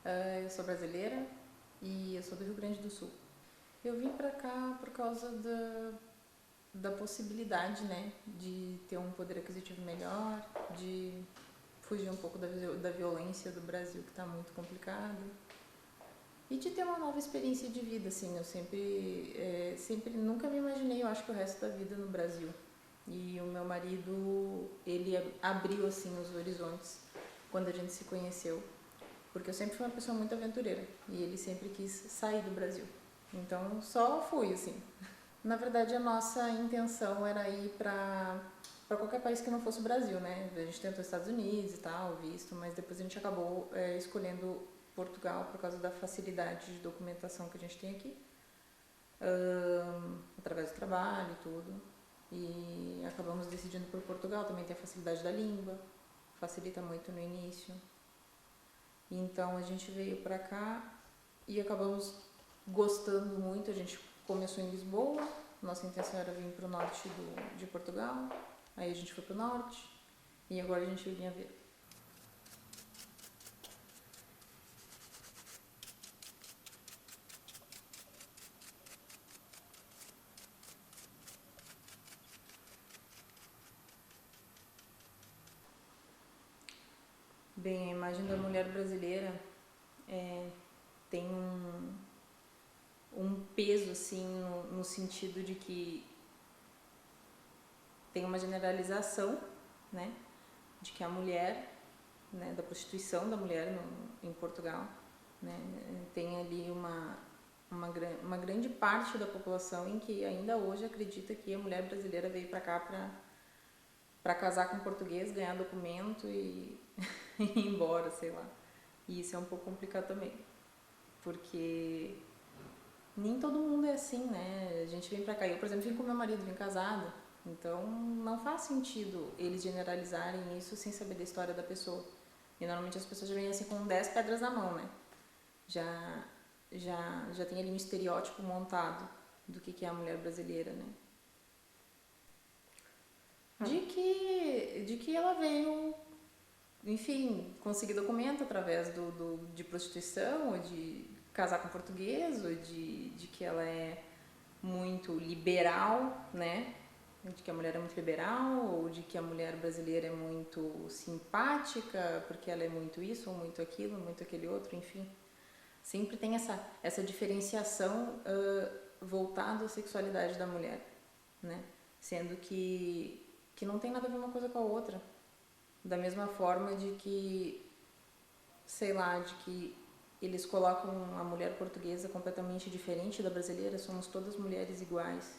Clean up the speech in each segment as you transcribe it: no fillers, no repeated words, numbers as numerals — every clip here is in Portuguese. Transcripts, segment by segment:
Eu sou brasileira e eu sou do Rio Grande do Sul. Eu vim pra cá por causa da possibilidade, né, de ter um poder aquisitivo melhor, de fugir um pouco da violência do Brasil, que está muito complicado, e de ter uma nova experiência de vida, assim. Eu sempre nunca me imaginei, eu acho que o resto da vida no Brasil. E o meu marido, ele abriu, assim, os horizontes quando a gente se conheceu, porque eu sempre fui uma pessoa muito aventureira e ele sempre quis sair do Brasil. Então só fui, assim. Na verdade, a nossa intenção era ir para qualquer país que não fosse o Brasil, né? A gente tentou Estados Unidos e tal, visto, mas depois a gente acabou escolhendo Portugal por causa da facilidade de documentação que a gente tem aqui, através do trabalho e tudo. E acabamos decidindo por Portugal, também tem a facilidade da língua, facilita muito no início. Então a gente veio pra cá e acabamos gostando muito. A gente começou em Lisboa, nossa intenção era vir pro norte de Portugal, aí a gente foi pro norte e agora a gente vinha ver. Bem, a imagem da mulher brasileira tem um peso, assim, no sentido de que tem uma generalização, né, de que a mulher, né, da prostituição da mulher em Portugal, né, tem ali uma grande parte da população em que ainda hoje acredita que a mulher brasileira veio para cá para casar com um português, ganhar documento e ir embora, sei lá. E isso é um pouco complicado também, porque nem todo mundo é assim, né? A gente vem pra cá, eu, por exemplo, vim com meu marido, vim casada, então não faz sentido eles generalizarem isso sem saber da história da pessoa. E normalmente as pessoas já vêm assim com 10 pedras na mão, né? Já tem ali um estereótipo montado do que é a mulher brasileira, né? De que ela veio, enfim, conseguir documento através de prostituição, ou de casar com português, ou de que ela é muito liberal, né? De que a mulher é muito liberal, ou de que a mulher brasileira é muito simpática, porque ela é muito isso, ou muito aquilo, muito aquele outro, enfim. Sempre tem essa diferenciação voltada à sexualidade da mulher, né? Sendo que não tem nada a ver uma coisa com a outra. Da mesma forma de que, sei lá, de que eles colocam a mulher portuguesa completamente diferente da brasileira, somos todas mulheres iguais.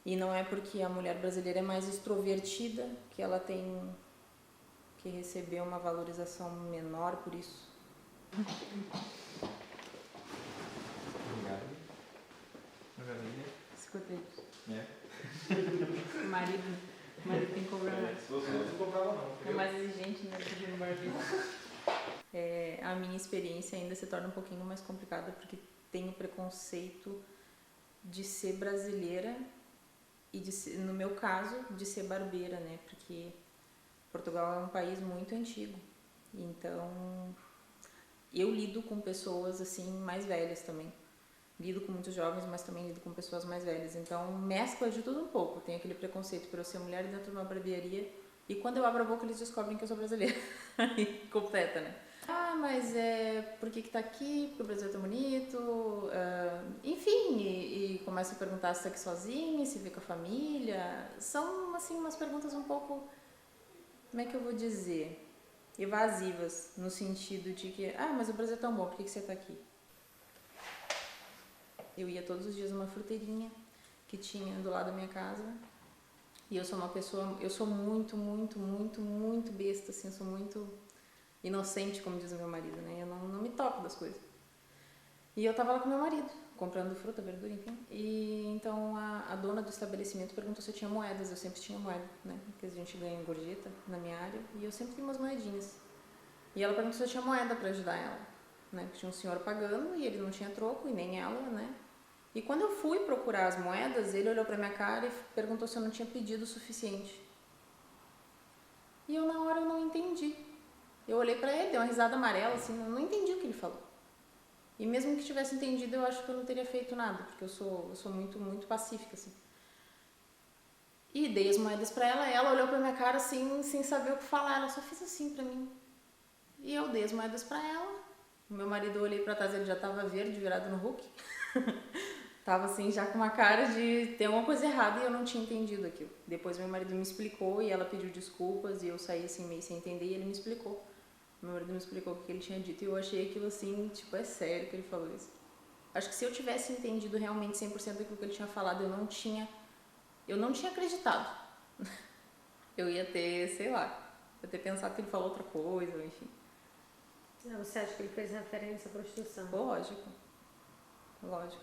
E não é porque a mulher brasileira é mais extrovertida que ela tem que receber uma valorização menor por isso. Obrigado. Maravilha. 50 euros. É. O marido tem que cobrar mais. Se você não cobrava não. É mais exigente, né, do que no barbeiro. A minha experiência ainda se torna um pouquinho mais complicada porque tem o preconceito de ser brasileira e no meu caso, de ser barbeira, né? Porque Portugal é um país muito antigo. Então, eu lido com pessoas assim mais velhas também. Lido com muitos jovens, mas também lido com pessoas mais velhas. Então, mescla de tudo um pouco. Tem aquele preconceito por eu ser mulher dentro de uma barbearia. E quando eu abro a boca, eles descobrem que eu sou brasileira. Aí completa, né? Ah, mas por que tá aqui? Porque o Brasil é tão bonito. Enfim, e começa a perguntar se tá aqui sozinha, se vê com a família. São, assim, umas perguntas um pouco, como é que eu vou dizer? Evasivas, no sentido de que, mas o Brasil é tão bom, por que você tá aqui? Eu ia todos os dias numa fruteirinha que tinha do lado da minha casa. E eu sou uma pessoa, eu sou muito, muito, muito, muito besta, assim, eu sou muito inocente, como diz o meu marido, né? Eu não me toco das coisas. E eu tava lá com meu marido, comprando fruta, verdura, enfim. E então a dona do estabelecimento perguntou se eu tinha moedas. Eu sempre tinha moeda, né? Porque a gente ganha em gorjeta na minha área. E eu sempre tenho umas moedinhas. E ela perguntou se eu tinha moeda pra ajudar ela, né? Porque tinha um senhor pagando e ele não tinha troco, e nem ela, né? E quando eu fui procurar as moedas, ele olhou pra minha cara e perguntou se eu não tinha pedido o suficiente. E eu na hora eu não entendi. Eu olhei pra ele, dei uma risada amarela, assim, eu não entendi o que ele falou. E mesmo que tivesse entendido, eu acho que eu não teria feito nada, porque eu sou muito, muito pacífica, assim. E dei as moedas pra ela olhou pra minha cara, assim, sem saber o que falar, ela só fez assim pra mim. E eu dei as moedas pra ela. O meu marido, eu olhei pra trás, ele já tava verde, virado no Hulk. Tava assim, já com uma cara de ter alguma coisa errada e eu não tinha entendido aquilo. Depois meu marido me explicou e ela pediu desculpas e eu saí assim meio sem entender e ele me explicou. Meu marido me explicou o que ele tinha dito e eu achei aquilo assim, tipo, é sério que ele falou isso. Acho que se eu tivesse entendido realmente 100% daquilo que ele tinha falado, eu não tinha acreditado. Eu ia ter, sei lá, eu ia ter pensado que ele falou outra coisa, enfim. Você acha que ele fez referência à prostituição? Lógico,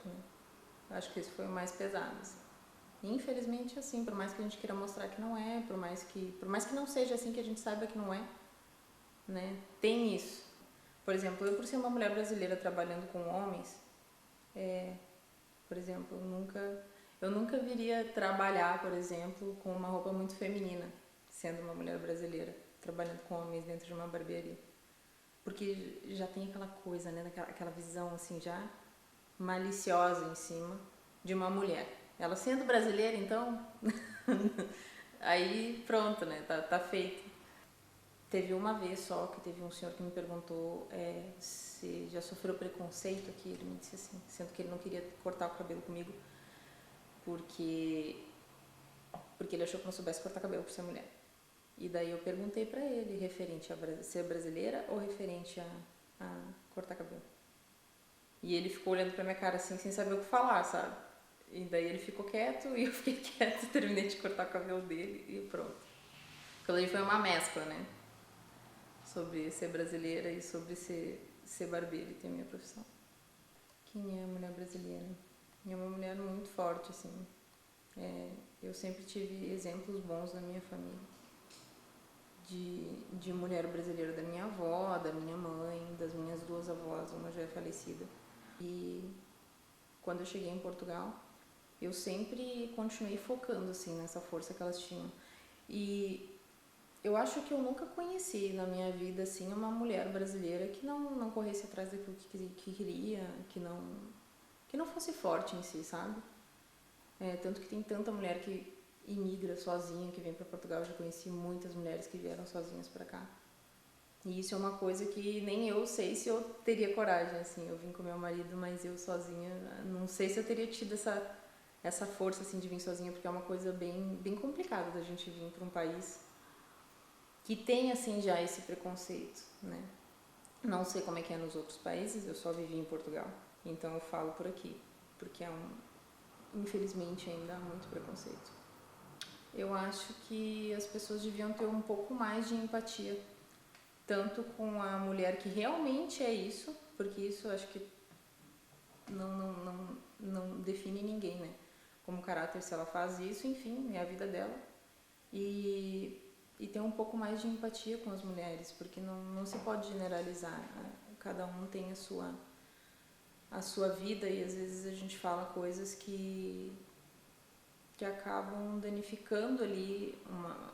né? Acho que esse foi o mais pesado, assim. Infelizmente, assim, por mais que a gente queira mostrar que não é, por mais que não seja assim, que a gente saiba que não é, né? Tem isso. Por exemplo, eu por ser uma mulher brasileira trabalhando com homens, por exemplo, eu nunca viria trabalhar, por exemplo, com uma roupa muito feminina, sendo uma mulher brasileira, trabalhando com homens dentro de uma barbearia. Porque já tem aquela coisa, né, aquela visão, assim, já maliciosa em cima de uma mulher. Ela sendo brasileira, então, aí pronto, né, tá feito. Teve uma vez só que teve um senhor que me perguntou se já sofreu preconceito aqui. Ele me disse assim, sendo que ele não queria cortar o cabelo comigo porque ele achou que eu não soubesse cortar cabelo por ser mulher. E daí eu perguntei pra ele, referente a ser brasileira ou referente a cortar cabelo. E ele ficou olhando pra minha cara assim, sem saber o que falar, sabe? E daí ele ficou quieto e eu fiquei quieta, terminei de cortar o cabelo dele e pronto. Aquilo ali foi uma mescla, né? Sobre ser brasileira e sobre ser barbeira e ter minha profissão. Quem é a mulher brasileira? É uma mulher muito forte, assim. Eu sempre tive exemplos bons na minha família. De mulher brasileira, da minha avó, da minha mãe, das minhas duas avós, uma já é falecida. E quando eu cheguei em Portugal, eu sempre continuei focando assim nessa força que elas tinham. E eu acho que eu nunca conheci na minha vida assim uma mulher brasileira que não corresse atrás daquilo que queria, que não fosse forte em si, sabe? Tanto que tem tanta mulher que imigra sozinha, que vem para Portugal. Eu já conheci muitas mulheres que vieram sozinhas para cá. E isso é uma coisa que nem eu sei se eu teria coragem, assim. Eu vim com meu marido, mas eu sozinha, não sei se eu teria tido essa força, assim, de vir sozinha, porque é uma coisa bem, bem complicada da gente vir para um país que tem, assim, já esse preconceito, né? Não sei como é que é nos outros países, eu só vivi em Portugal. Então eu falo por aqui, porque infelizmente ainda há muito preconceito. Eu acho que as pessoas deviam ter um pouco mais de empatia, tanto com a mulher que realmente é isso, porque isso eu acho que não define ninguém, né? Como caráter, se ela faz isso, enfim, é a vida dela. E ter um pouco mais de empatia com as mulheres, porque não se pode generalizar, né? Cada um tem a sua vida e às vezes a gente fala coisas que acabam danificando ali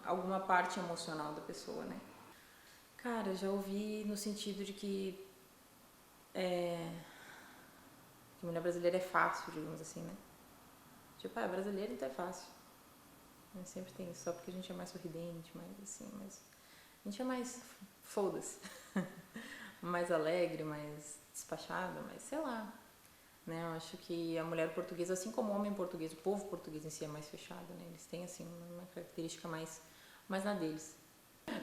alguma parte emocional da pessoa, né? Cara, já ouvi no sentido de que mulher brasileira é fácil, digamos assim, né? Tipo, brasileira então é fácil. Sempre tem isso, só porque a gente é mais sorridente, mais assim, mas a gente é mais foda-se. Mais alegre, mais despachada, mais sei lá. Né? Eu acho que a mulher portuguesa, assim como o homem português, o povo português em si é mais fechado, né? Eles têm assim uma característica mais na deles.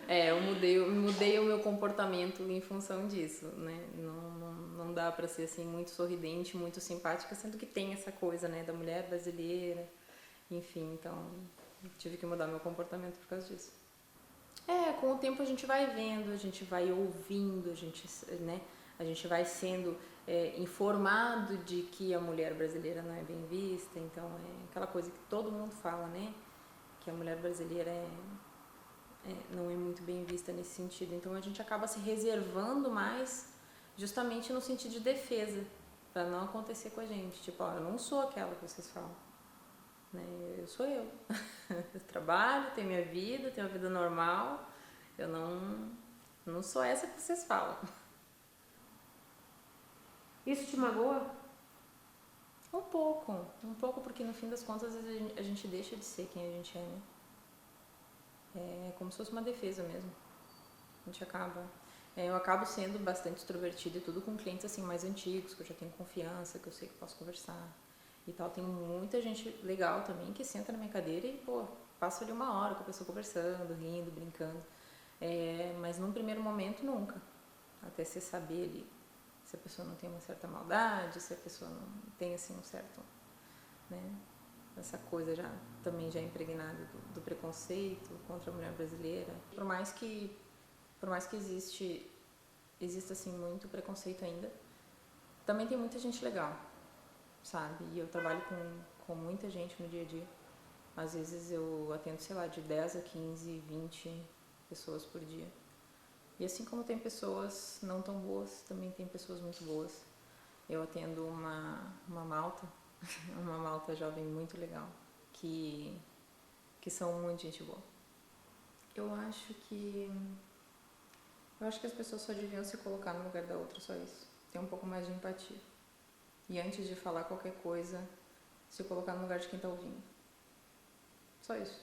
Eu mudei o meu comportamento em função disso, né? Não dá pra ser assim muito sorridente, muito simpática, sendo que tem essa coisa, né, da mulher brasileira, enfim, então tive que mudar meu comportamento por causa disso. Com o tempo a gente vai vendo, a gente vai ouvindo, a gente vai sendo informado de que a mulher brasileira não é bem vista, então é aquela coisa que todo mundo fala, né? Que a mulher brasileira não é muito bem vista nesse sentido. Então a gente acaba se reservando mais justamente no sentido de defesa, para não acontecer com a gente. Tipo, eu não sou aquela que vocês falam. Né? Eu sou eu. Eu trabalho, tenho minha vida, tenho uma vida normal. Eu Não sou essa que vocês falam. Isso te magoa? Um pouco porque no fim das contas a gente deixa de ser quem a gente é, né? É como se fosse uma defesa mesmo. A gente acaba... eu acabo sendo bastante extrovertida e tudo com clientes assim mais antigos, que eu já tenho confiança, que eu sei que posso conversar e tal. Tem muita gente legal também que senta na minha cadeira e, pô, passo ali 1 hora com a pessoa conversando, rindo, brincando. Mas num primeiro momento nunca. Até você saber ali se a pessoa não tem uma certa maldade, se a pessoa não tem assim um certo, né, essa coisa também já impregnada do preconceito contra a mulher brasileira. Por mais que exista assim muito preconceito ainda, também tem muita gente legal, sabe? E eu trabalho com muita gente no dia a dia. Às vezes eu atendo, sei lá, de 10 a 15, 20 pessoas por dia. E assim como tem pessoas não tão boas, também tem pessoas muito boas. Eu atendo uma malta, uma malta jovem muito legal, que são muito gente boa. Eu acho que as pessoas só deviam se colocar no lugar da outra, só isso. Ter um pouco mais de empatia. E antes de falar qualquer coisa, se colocar no lugar de quem tá ouvindo. Só isso.